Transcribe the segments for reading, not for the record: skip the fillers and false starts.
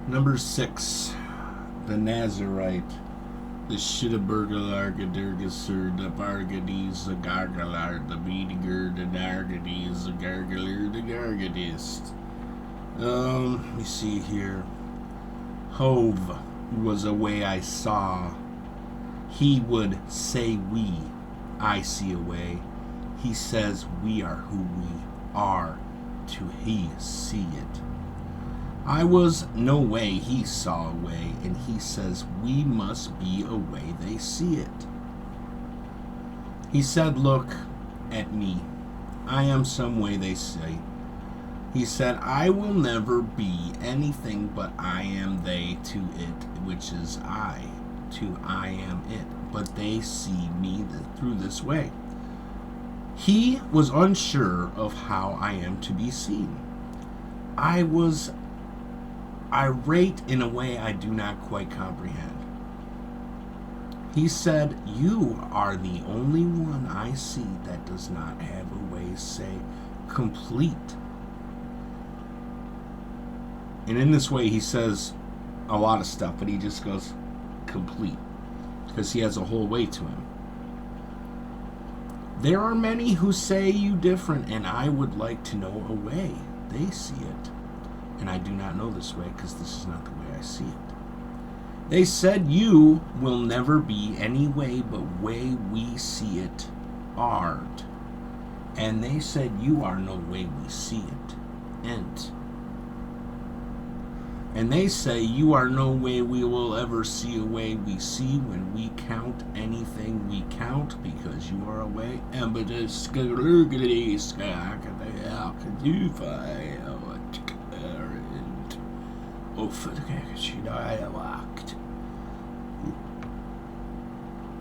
Number 6. The Nazarite. The Shitterburgalargadurgasur, the Bargadis, the Gargalar, the Beediger, the Dargadis, the Gargalar, the Gargadist. Let me see here. Hove was a way I saw. He would say we. I see a way. He says we are who we are. To he see it. I was no way, he saw a way, and he says we must be a way they see it. He said, look at me. I am some way they say. He said, I will never be anything but I am they to it, which is I to I am it. But they see me through this way. He was unsure of how I am to be seen. I was irate in a way I do not quite comprehend. He said, you are the only one I see that does not have a way say complete. And in this way he says a lot of stuff, but he just goes complete because he has a whole way to him. There are many who say you different, and I would like to know a way they see it. And I do not know this way because this is not the way I see it. They said you will never be any way but way we see it art. And they said you are no way we see it ent. And they say you are no way we will ever see a way we see when we count anything we count because you are a way.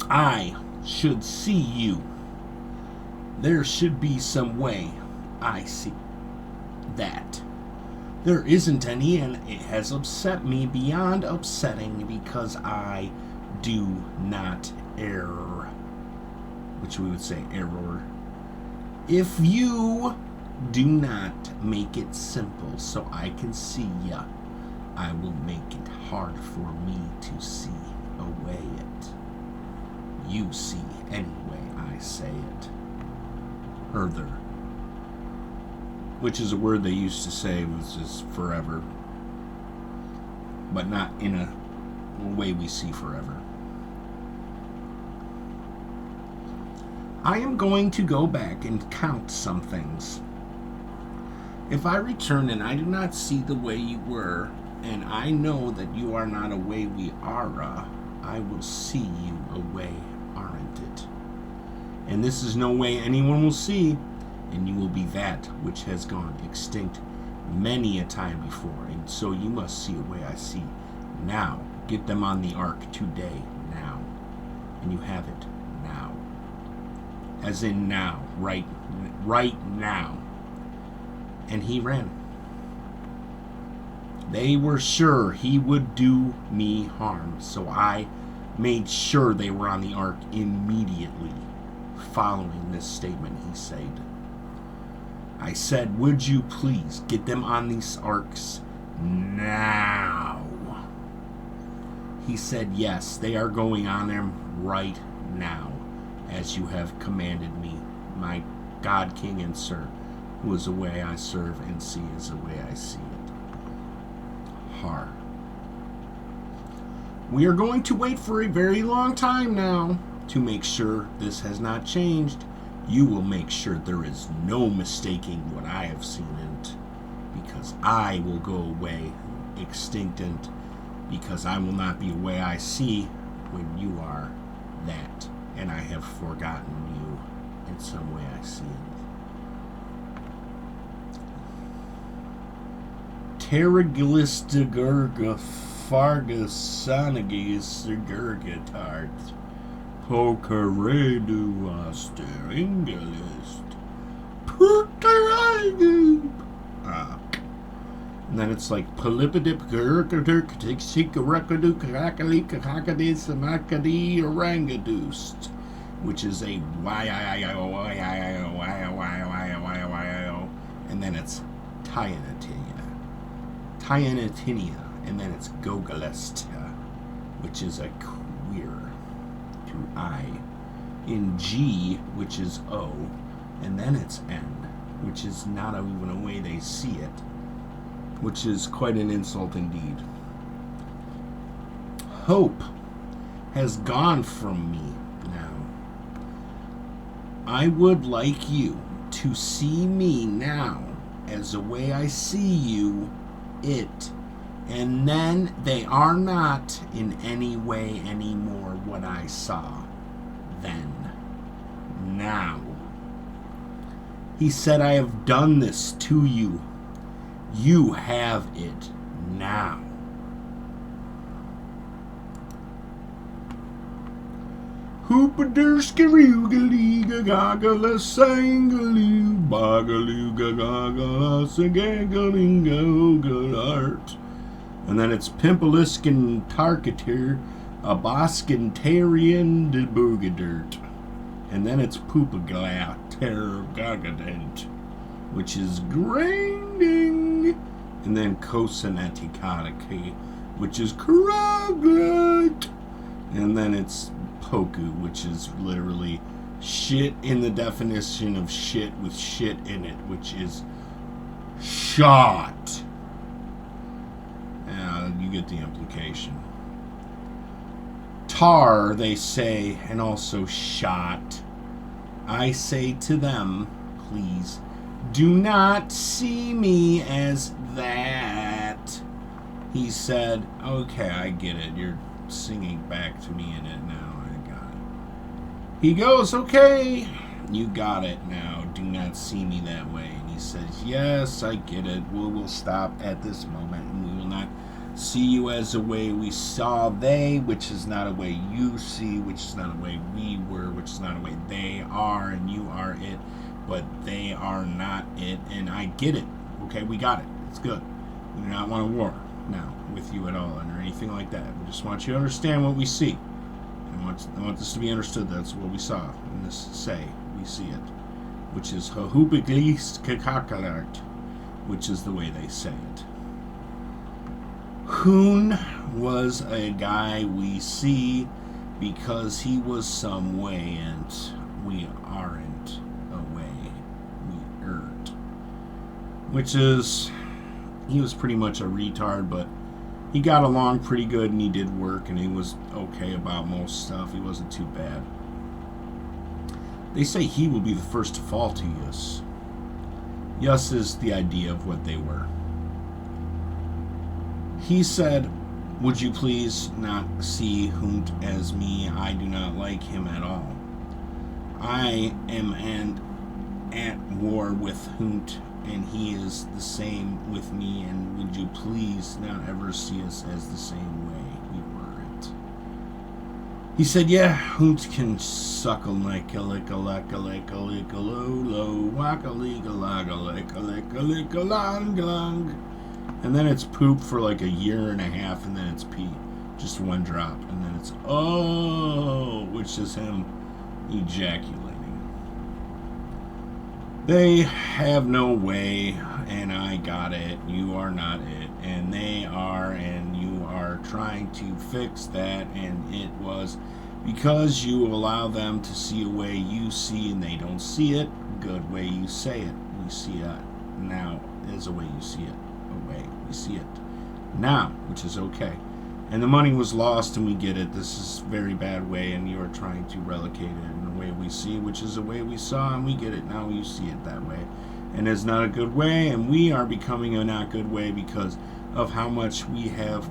I should see you. There should be some way I see that. There isn't any, and it has upset me beyond upsetting because I do not err. Which we would say error. If you do not make it simple so I can see ya, I will make it hard for me to see away it. You see anyway I say it. Further. Which is a word they used to say was just forever. But not in a way we see forever. I am going to go back and count some things. If I return and I do not see the way you were, and I know that you are not a way we are, I will see you a way, aren't it? And this is no way anyone will see, and you will be that which has gone extinct many a time before, and so you must see a way I see. Now, get them on the ark today, now. And you have it now. As in now, right now. And he ran. They were sure he would do me harm, so I made sure they were on the ark immediately, following this statement he said. I said, would you please get them on these arks now? He said, yes, they are going on them right now, as you have commanded me, my God, King, and Sir, who is the way I serve and see is the way I see it. Har. We are going to wait for a very long time now to make sure this has not changed. You will make sure there is no mistaking what I have seen in it, because I will go away extinct, and because I will not be a way I see when you are that, and I have forgotten you in some way I see it. Terrigilistigurga Fargasonagis Gurgatart. Pokeredu Asteringilist. Puteraigu. And then it's like Polipidip Gurkadirk Tixikarakadu Kakali Kakadis Makadi Orangadoost, which is a and then it's Tyanatinia. and then it's Gogolist, which is a queer, through I, in G, which is O, and then it's N, which is not even a way they see it, which is quite an insult indeed. Hope has gone from me now. I would like you to see me now as the way I see you, it, and then they are not in any way anymore what I saw then. Now. He said, I have done this to you. You have it now. Hoopaderskiroogalooga gagala sangaloo bagalooga gagala sagagalingo art. And then it's Pimpeliskin Tarkatir, a Boskintarian de Boogadert. And then it's Poopagla Tergagadent, which is grinding. And then Kosanetikataki, which is Kraglat. And then it's Poku, which is literally shit in the definition of shit with shit in it, which is shot. You get the implication. Tar, they say, and also shot. I say to them, please, do not see me as that. He said, okay, I get it. You're singing back to me in it now. I got it. He goes, okay, you got it now. Do not see me that way. And he says, yes, I get it. We'll stop at this moment, and we will not see you as a way we saw they, which is not a way you see, which is not a way we were, which is not a way they are, and you are it, but they are not it, and I get it. Okay, we got it. It's good. We do not want a war now with you at all, or anything like that. We just want you to understand what we see. I want this to be understood. That's what we saw in this say. We see it, which is Hahupiglis Kakakalart, which is the way they say it. Hoon was a guy we see because he was some way, and we aren't a way. We aren't. Which is, he was pretty much a retard, but he got along pretty good, and he did work, and he was okay about most stuff. He wasn't too bad. They say he will be the first to fall to Yus. Yus is the idea of what they were. He said, would you please not see Hunt as me? I do not like him at all. I am at war with Hunt, and he is the same with me, and would you please not ever see us as the same way we weren't? He said, yeah, Hunt can suckle like a lick a lack a lick a lick a low low whack a lick a lag a lick a lick a lick a lang lang. And then it's poop for like a year and a half, and then it's pee. Just one drop. And then it's oh, which is him ejaculating. They have no way, and I got it. You are not it. And they are, and you are trying to fix that, and it was because you allow them to see a way you see, and they don't see it. Good way you say it. We see it now as a way you see it. We see it now, which is okay. And the money was lost, and we get it. This is a very bad way, and you are trying to relocate it in the way we see, which is a way we saw, and we get it. Now you see it that way. And it's not a good way, and we are becoming a not good way because of how much we have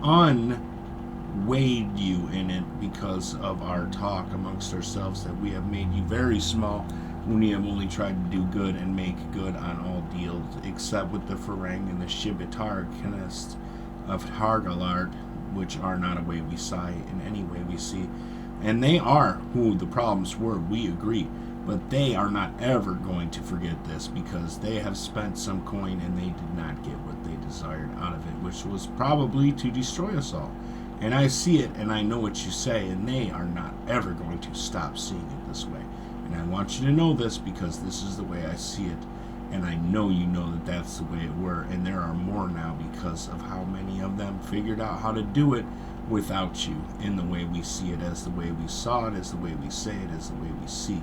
unweighed you in it because of our talk amongst ourselves, that we have made you very small when we have only tried to do good and make good on all deals, except with the Farang and the Shibitar Kinist of Hargalard, which are not a way we see in any way we see. And they are who the problems were, we agree. But they are not ever going to forget this because they have spent some coin and they did not get what they desired out of it, which was probably to destroy us all. And I see it and I know what you say, and they are not ever going to stop seeing it this way. And I want you to know this because this is the way I see it. And I know you know that that's the way it were. And there are more now because of how many of them figured out how to do it without you, in the way we see it, as the way we saw it, as the way we say it, as the way we see.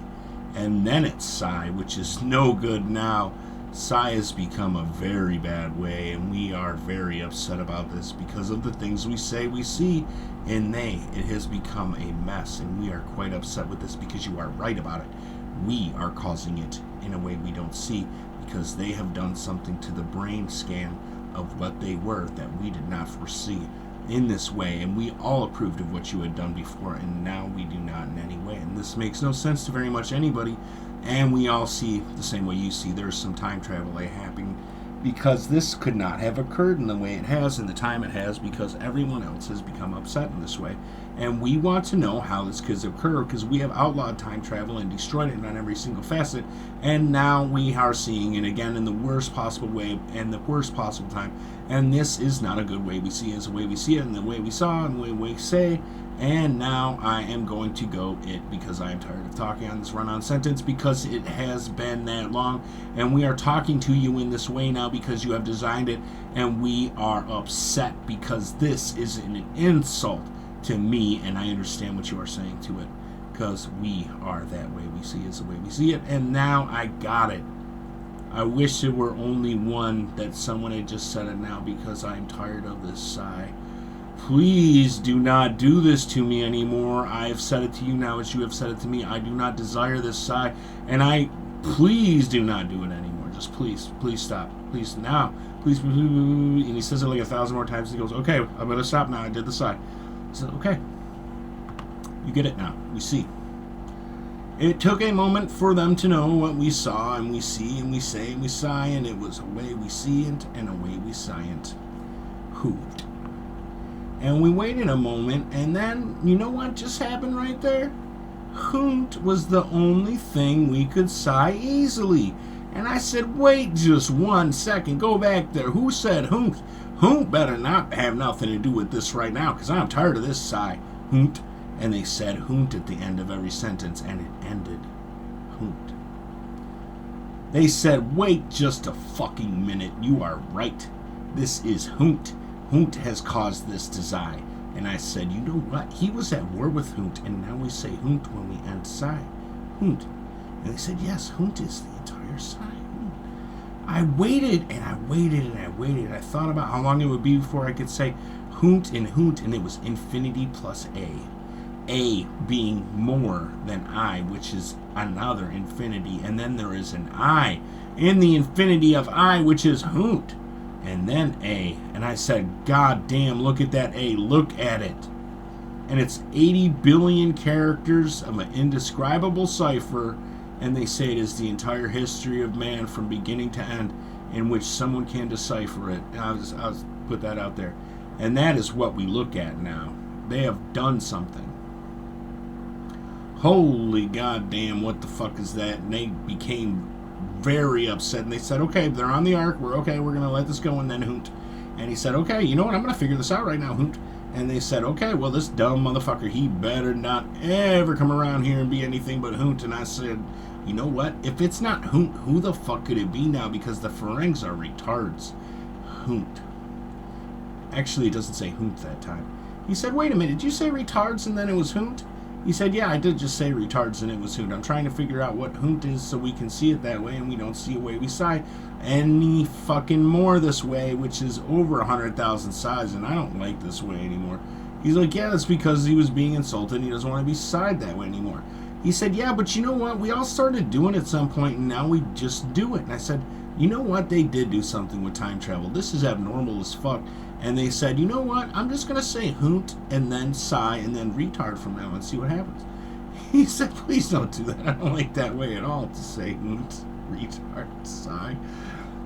And then it's Psy, which is no good now. Psy has become a very bad way, and we are very upset about this because of the things we say we see. And it has become a mess, and we are quite upset with this because you are right about it. We are causing it in a way we don't see, because they have done something to the brain scan of what they were that we did not foresee in this way, and we all approved of what you had done before, and now we do not in any way. And this makes no sense to very much anybody, and we all see the same way you see. There's some time travel happening, because this could not have occurred in the way it has, in the time it has, because everyone else has become upset in this way. And we want to know how this could occur, because we have outlawed time travel and destroyed it on every single facet, and now we are seeing it again in the worst possible way and the worst possible time. And this is not a good way we see it. It's the way we see it, and the way we saw, and the way we say. And now I am going to go because I am tired of talking on this run-on sentence, because it has been that long, and we are talking to you in this way now because you have designed it, and we are upset because this is an insult to me, and I understand what you are saying to it, because we are that way we see it, is the way we see it. And now I got it. I wish there were only one, that someone had just said it now, because I'm tired of this Psy. Please do not do this to me anymore. I have said it to you now as you have said it to me. I do not desire this Psy, and please do not do it anymore. Just please stop. Please now. Please. And he says it like 1,000 more times. He goes, okay, I'm going to stop now. I did the Psy. I said, okay. You get it now. We see. It took a moment for them to know what we saw, and we see, and we say, and we sigh, and it was a way we see it, and a way we sigh it. Who? And we waited a moment, and then, you know what just happened right there? Hoont was the only thing we could sigh easily. And I said, wait just 1 second, go back there. Who said Hoont? Hoont better not have nothing to do with this right now, because I'm tired of this Psy. Hoont. And they said Hoont at the end of every sentence, and it ended Hoont. They said, wait just a fucking minute, you are right. This is Hoont. Hoont has caused this to Psy. And I said, you know what? He was at war with Hoont, and now we say Hoont when we end Psy. Hoont. And they said, yes, Hoont is the entire Psy. I waited, and I waited, and I waited. I thought about how long it would be before I could say Hoont, and it was infinity plus A. A being more than I, which is another infinity. And then there is an I in the infinity of I, which is Hoont. And then A. And I said, God damn, look at that A. Look at it. And it's 80 billion characters of an indescribable cipher. And they say it is the entire history of man from beginning to end, in which someone can decipher it. And I'll put that out there. And that is what we look at now. They have done something. Holy goddamn, what the fuck is that? And they became very upset, and they said, okay, they're on the ark, we're going to let this go. And then Hoont. And he said, okay, you know what, I'm going to figure this out right now, Hoont. And they said, okay, well, this dumb motherfucker, he better not ever come around here and be anything but Hoont. And I said, you know what, if it's not Hoont, who the fuck could it be now? Because the Ferengs are retards. Hoont. Actually, it doesn't say Hoont that time. He said, wait a minute, did you say retards and then it was Hoont? He said, yeah, I did just say retards and it was Hoont. I'm trying to figure out what Hoont is so we can see it that way, and we don't see a way we sigh any fucking more this way, which is over 100,000 sighs, and I don't like this way anymore. He's like, yeah, that's because he was being insulted and he doesn't want to be sighed that way anymore. He said, yeah, but you know what? We all started doing it at some point, and now we just do it. And I said, you know what? They did do something with time travel. This is abnormal as fuck. And they said, you know what? I'm just going to say Hoont and then sigh and then retard from now and see what happens. He said, please don't do that. I don't like that way at all to say Hoont, retard, sigh.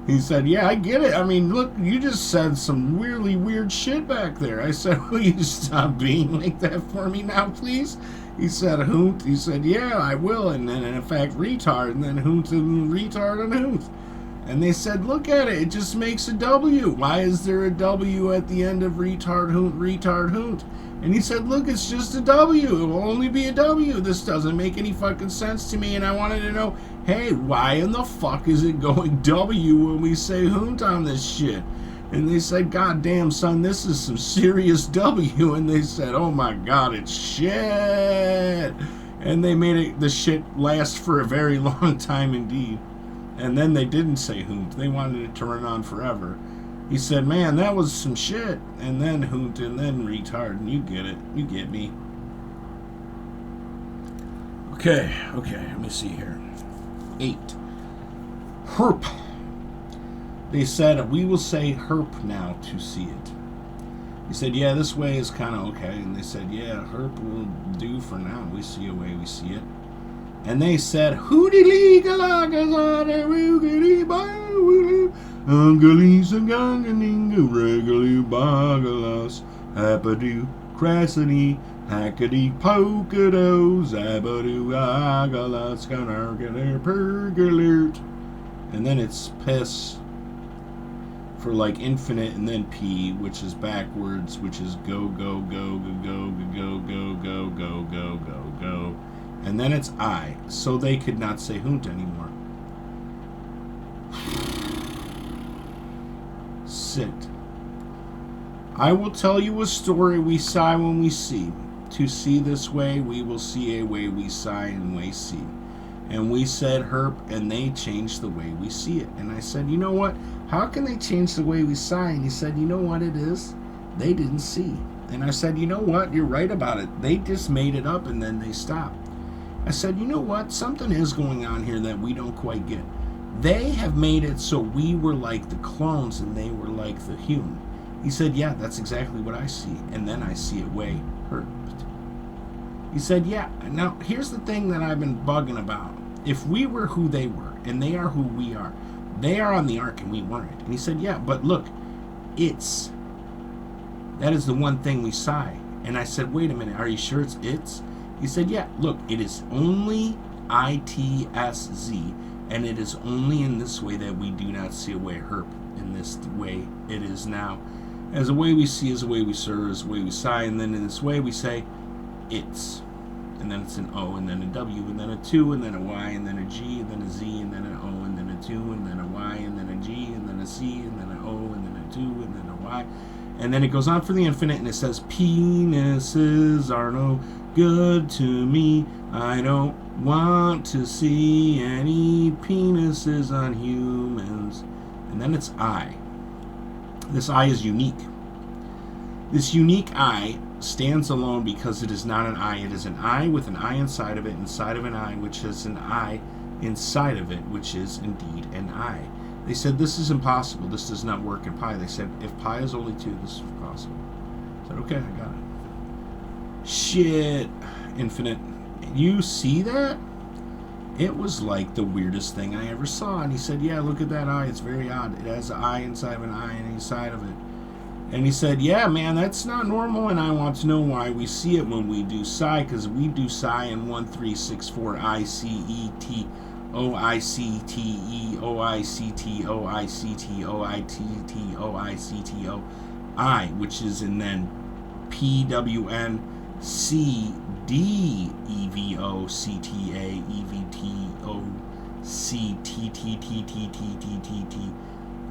He said, yeah, I get it. I mean, look, you just said some really weird shit back there. I said, will you stop being like that for me now, please? He said, Hoont. He said, yeah, I will. And then, in fact, retard. And then Hoont and retard and Hoont. And they said, look at it. It just makes a W. Why is there a W at the end of retard, Hoont, retard, Hoont? And he said, look, it's just a W. It will only be a W. This doesn't make any fucking sense to me. And I wanted to know, hey, why in the fuck is it going W when we say hoont on this shit? And they said, God damn, son, this is some serious W. And they said, oh my God, it's shit. And they made the shit last for a very long time indeed. And then they didn't say hoont. They wanted it to run on forever. He said, man, that was some shit. And then hoont, and then retard. And you get it. You get me. Okay, let me see here. 8. Herp. They said, we will say herp now to see it. He said, yeah, this way is kind of okay. And they said, yeah, herp will do for now. We see a way we see it. And they said, hoodily galagazada roogity boo ungalis and ganganinga regular bagalas hapadoo crassity hackety pokado zabadoo agalas ganarganer pergalert. And then it's piss for like infinite, and then P, which is backwards, which is go, go, go, go, go, go, go, go, go, go, go, go. And then it's I, so they could not say hoont anymore. Sit. I will tell you a story we sigh when we see. To see this way, we will see a way we sigh and we see. And we said herp, and they changed the way we see it. And I said, you know what? How can they change the way we sigh? And he said, you know what it is? They didn't see. And I said, you know what? You're right about it. They just made it up and then they stopped. I said, you know what? Something is going on here that we don't quite get. They have made it so we were like the clones and they were like the human. He said, yeah, that's exactly what I see. And then I see it way herp. He said, yeah. Now, here's the thing that I've been bugging about. If we were who they were, and they are who we are, they are on the ark and we weren't. And he said, yeah, but look, it's. That is the one thing we sigh. And I said, wait a minute, are you sure it's it's? He said, yeah, look, it is only ITSZ, and it is only in this way that we do not see a way herp. In this way it is now. As a way we see, as a way we serve, as a way we sigh, and then in this way we say, it's. And then it's an O, and then a W, and then a 2, and then a Y, and then a G, and then a Z, and then an O, and then a 2, and then a Y, and then a G, and then a C, and then an O, and then a 2, and then a Y. And then it goes on for the infinite, and it says, penises are no good to me. I don't want to see any penises on humans. And then it's I. This I is unique. This unique I stands alone because it is not an I. It is an I with an I inside of it, inside of an I, which is an I inside of it, which is indeed an I. They said, this is impossible. This does not work in pi. They said, if pi is only 2, this is possible. I said, okay, I got it. Shit. Infinite. You see that? It was like the weirdest thing I ever saw. And he said, yeah, look at that I. It's very odd. It has an I inside of an I and inside of it. And he said, yeah, man, that's not normal, and I want to know why we see it when we do psi, because we do psi in 1, 3, 6, 4, I, C, E, T, O, I, C, T, E, O, I, C, T, O, I, C, T, O, I, T, T, O, I, C, T, O, I, which is in then P, W, N, C, D, E, V, O, C, T, A, E, V, T, O, C, T, T, T, T, T, T, T, T,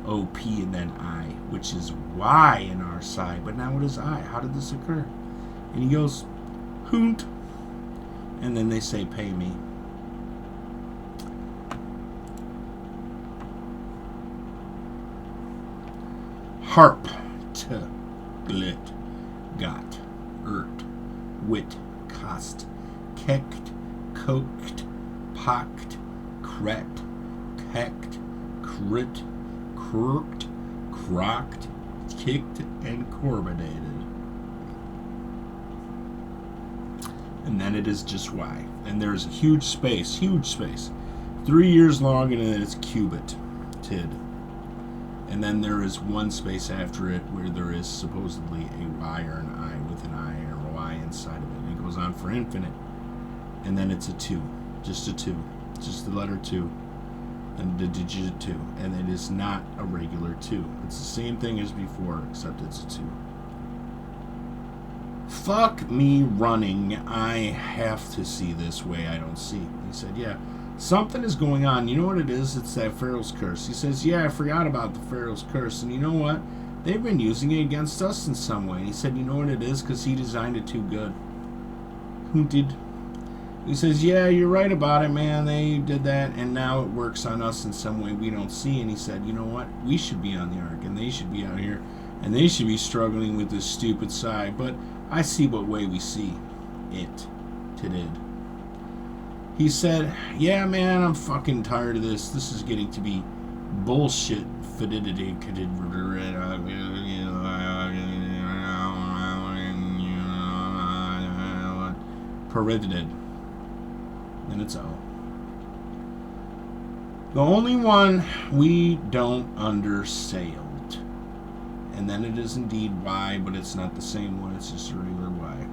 O, P, and then I, which is Y in our side. But now what is I? How did this occur? And he goes, hoont. And then they say, pay me. Harp, t, glit, got, wit, cost, kecked, coked, pocked, cracked, pecked, crit, crooked, crocked, kicked, and corbidated. And then it is just Y. And there's a huge space, 3 years long, and then it's cubit, tid. And then there is one space after it where there is supposedly a Y or an I with an I or a Y inside of it. And it goes on for infinite. And then it's a 2. Just a 2. Just the letter 2. And the digit 2. And it is not a regular 2. It's the same thing as before, except it's a 2. Fuck me running. I have to see this way I don't see. He said, yeah. Something is going on. You know what it is? It's that Pharaoh's curse. He says, yeah, I forgot about the Pharaoh's curse. And you know what? They've been using it against us in some way. And he said, you know what it is? Because he designed it too good. Who did? He says, yeah, you're right about it, man. They did that, and now it works on us in some way we don't see. And he said, you know what? We should be on the ark, and they should be out here, and they should be struggling with this stupid side. But I see what way we see it. Did. He said, yeah, man, I'm fucking tired of this. This is getting to be bullshit. Paredited. And it's O. The only one we don't undersailed. And then it is indeed Y, but it's not the same one, it's just a regular Y.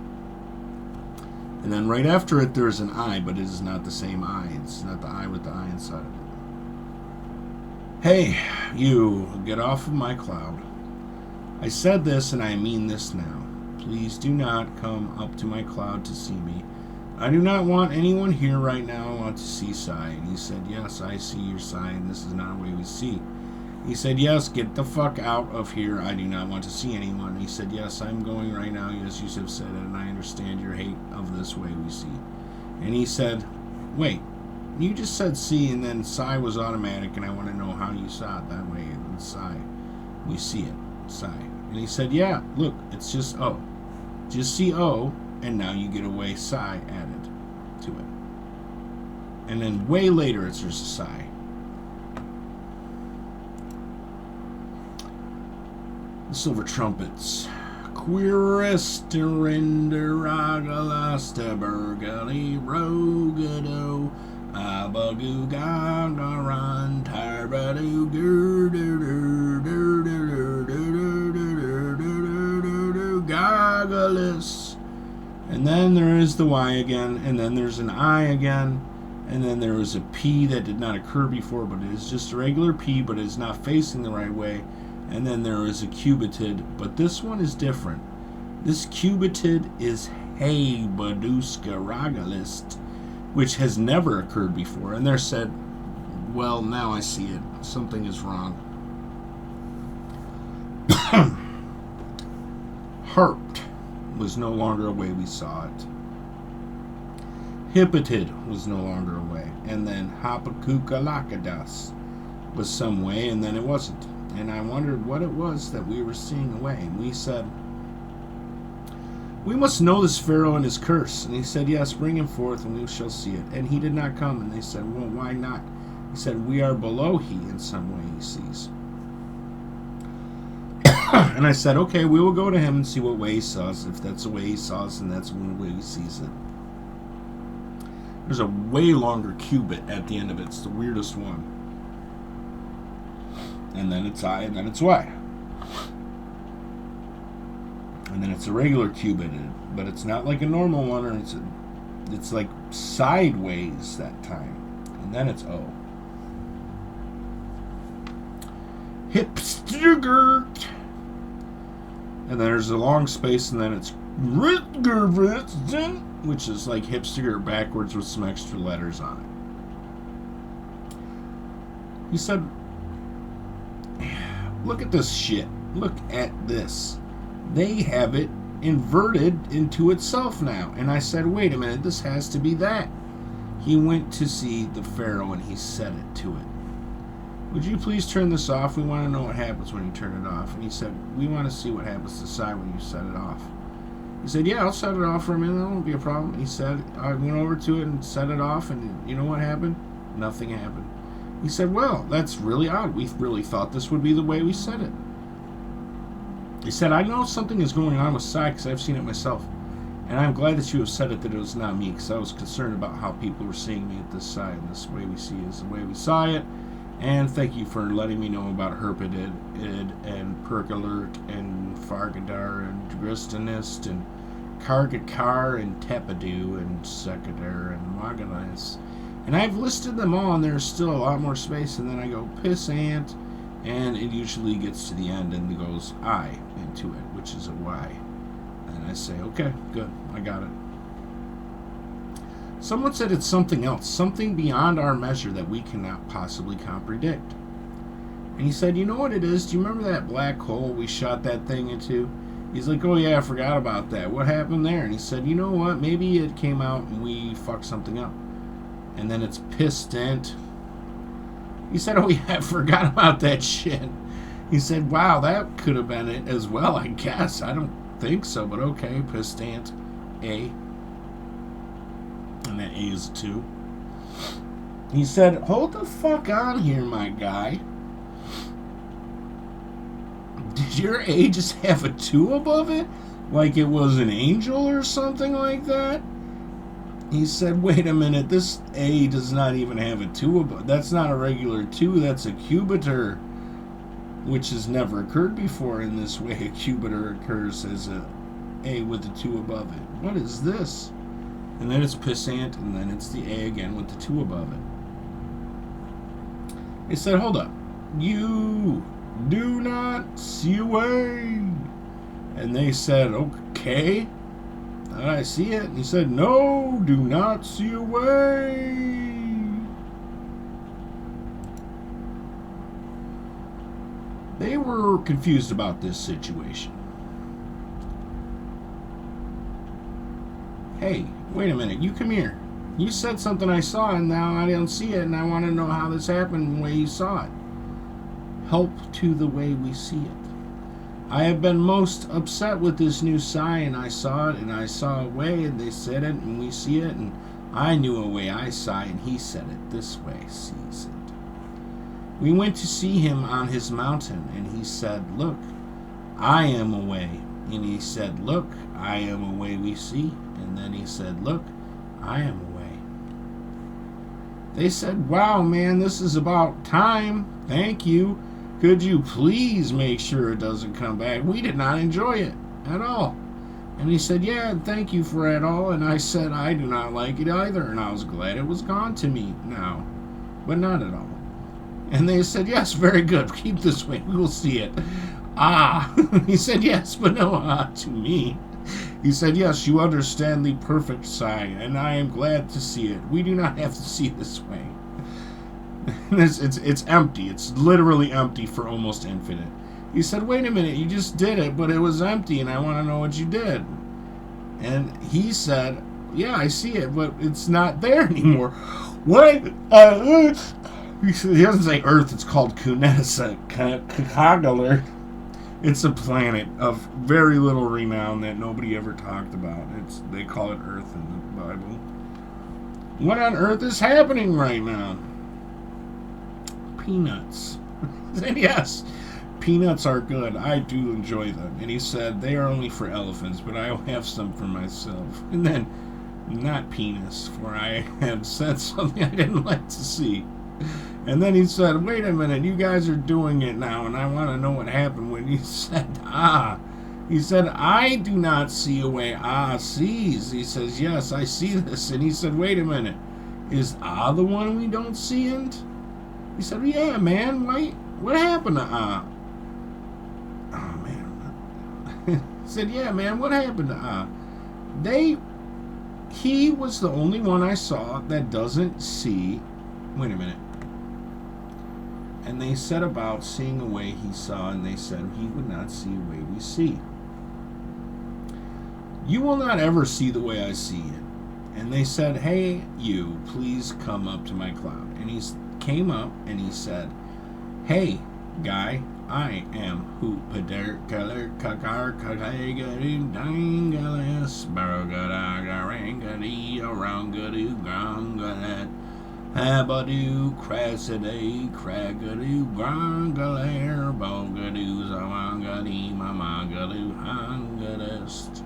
And then right after it there's an I, but it is not the same I. It's not the I with the I inside of it. Hey, you, get off of my cloud. I said this and I mean this now. Please do not come up to my cloud to see me. I do not want anyone here right now. I want to see Sai. And he said, yes, I see your Sai, and this is not a way we see. He said, yes, get the fuck out of here. I do not want to see anyone. He said, yes, I'm going right now. Yes, you have said it, and I understand your hate of this way we see. And he said, wait, you just said see, and then Sai was automatic, and I want to know how you saw it that way. And Sai, we see it, Sai. And he said, yeah, look, it's just O. Just see O. And now you get a way Sai added to it. And then way later it's just a Sai. The silver trumpets. Quiristerinderagalasta burgali rogado abagu gagaran tarbadu gagalis. And then there is the Y again, and then there's an I again, and then there was a P that did not occur before, but it is just a regular P, but it is not facing the right way. And then there is a cubited, but this one is different. This cubited is Hey Baduska Ragalist, which has never occurred before. And they're said, well, now I see it. Something is wrong. Harped was no longer a way we saw it. Hippoted was no longer a way. And then Hapakukalakadas was some way, and then it wasn't. And I wondered what it was that we were seeing away. And we said, we must know this Pharaoh and his curse. And he said, yes, bring him forth, and we shall see it. And he did not come. And they said, well, why not? He said, we are below he in some way he sees. And I said, okay, we will go to him and see what way he saw us. If that's the way he saw us, then that's the way he sees it. There's a way longer cubit at the end of it. It's the weirdest one. And then it's I, and then it's Y. And then it's a regular cubit, but it's not like a normal one, or it's like sideways that time. And then it's O. Hipstergert. And then there's a long space, and then it's which is like hipster backwards with some extra letters on it. He said, look at this shit. Look at this. They have it inverted into itself now. And I said, wait a minute, this has to be that. He went to see the Pharaoh and he set it to it. Would you please turn this off? We want to know what happens when you turn it off. And he said, we want to see what happens to Sai when you set it off. He said, yeah, I'll set it off for a minute. That won't be a problem. He said, I went over to it and set it off, and you know what happened? Nothing happened. He said, well, that's really odd. We really thought this would be the way we set it. He said, I know something is going on with Sai because I've seen it myself. And I'm glad that you have said it that it was not me, because I was concerned about how people were seeing me at this side. And this way we see is the way we saw it. And thank you for letting me know about Herpidid and Perkalurk and Fargadar and Dristinist and Kargakar and Tepadu and Sekadar and Maganis. And I've listed them all, and there's still a lot more space. And then I go Pissant, and it usually gets to the end and it goes I into it, which is a Y. And I say, okay, good, I got it. Someone said it's something else, something beyond our measure that we cannot possibly comprehend. And he said, you know what it is? Do you remember that black hole we shot that thing into? He's like, oh yeah, I forgot about that. What happened there? And he said, you know what? Maybe it came out and we fucked something up. And then it's pistant. He said, oh yeah, I forgot about that shit. He said, wow, that could have been it as well, I guess. I don't think so, but okay, pistant A. And that A is 2. He said, hold the fuck on here, my guy. Did your A just have a 2 above it? Like it was an angel or something like that? He said, wait a minute, this A does not even have a 2 above. That's not a regular 2, that's a cubitur. Which has never occurred before in this way. A cubitur occurs as a A with a 2 above it. What is this? And then it's pissant, and then it's the A again with the 2 above it. He said, hold up. You do not see a way. And they said, okay. I see it. And he said, no, do not see a way. They were confused about this situation. Hey, wait a minute, you come here. You said something I saw and now I don't see it, and I want to know how this happened the way you saw it. Help to the way we see it. I have been most upset with this new sign. I saw it and I saw a way and they said it and we see it, and I knew a way I saw it and he said it this way sees it. We went to see him on his mountain and he said, look, I am a way. And he said, look, I am a way we see. And then he said, look, I am a way. They said, wow, man, this is about time. Thank you. Could you please make sure it doesn't come back? We did not enjoy it at all. And he said, yeah, thank you for it all. And I said, I do not like it either. And I was glad it was gone to me now, but not at all. And they said, yes, very good. Keep this way. We will see it. Ah. He said, yes, but no ah to me. He said, yes, you understand the perfect sign, and I am glad to see it. We do not have to see this way. It's empty. It's literally empty for almost infinite. He said, wait a minute, you just did it, but it was empty, and I want to know what you did. And he said, yeah, I see it, but it's not there anymore. What? He doesn't say Earth, it's called Kunessa Kagaler. It's a planet of very little renown that nobody ever talked about. They call it Earth in the Bible. What on earth is happening right now? Peanuts. And yes, peanuts are good. I do enjoy them. And he said, they are only for elephants, but I will have some for myself. And then, not penis, for I have said something I didn't like to see. And then he said, wait a minute, you guys are doing it now, and I want to know what happened when you said, ah. He said, I do not see a way ah sees. He says, yes, I see this. And he said, wait a minute, is ah the one we don't see it? He said, yeah, man, what happened to ah? Oh, man. He said, yeah, man, what happened to ah? He was the only one I saw that doesn't see, wait a minute. And they set about seeing a way he saw, and they said he would not see a way we see. You will not ever see the way I see it. And they said, hey, you, please come up to my cloud. And he came up and he said, hey, guy, I am Hoopader Keller Kakar Kakagaru Dangalas Baragadagarangadi Orangadu Gangalet Habadu Crasade Cragadu Grangaler Bogadu Zawangadi Mamagadu Hangadest.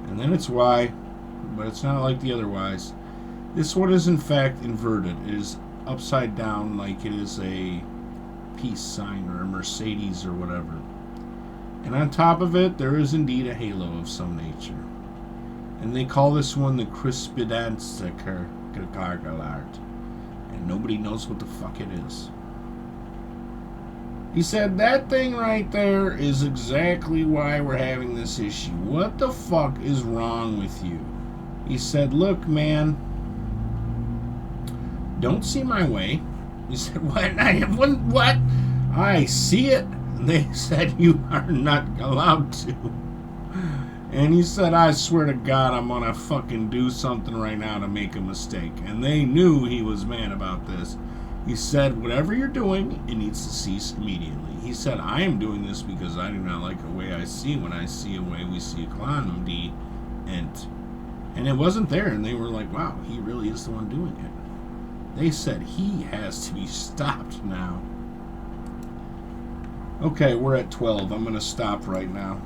And then it's Y, but it's not like the other Y's. This one is in fact inverted. It is upside down like it is a peace sign or a Mercedes or whatever. And on top of it, there is indeed a halo of some nature. And they call this one the Crispidanstiker Gargalart. And nobody knows what the fuck it is. He said, that thing right there is exactly why we're having this issue. What the fuck is wrong with you? He said, look, man, don't see my way. He said, what? What? I see it. They said, you are not allowed to. And he said, I swear to God, I'm gonna fucking do something right now to make a mistake. And they knew he was mad about this. He said, whatever you're doing, it needs to cease immediately. He said, I am doing this because I do not like the way I see when I see a way we see a clan D. And it wasn't there. And they were like, wow, he really is the one doing it. They said he has to be stopped now. Okay, we're at 12. I'm going to stop right now.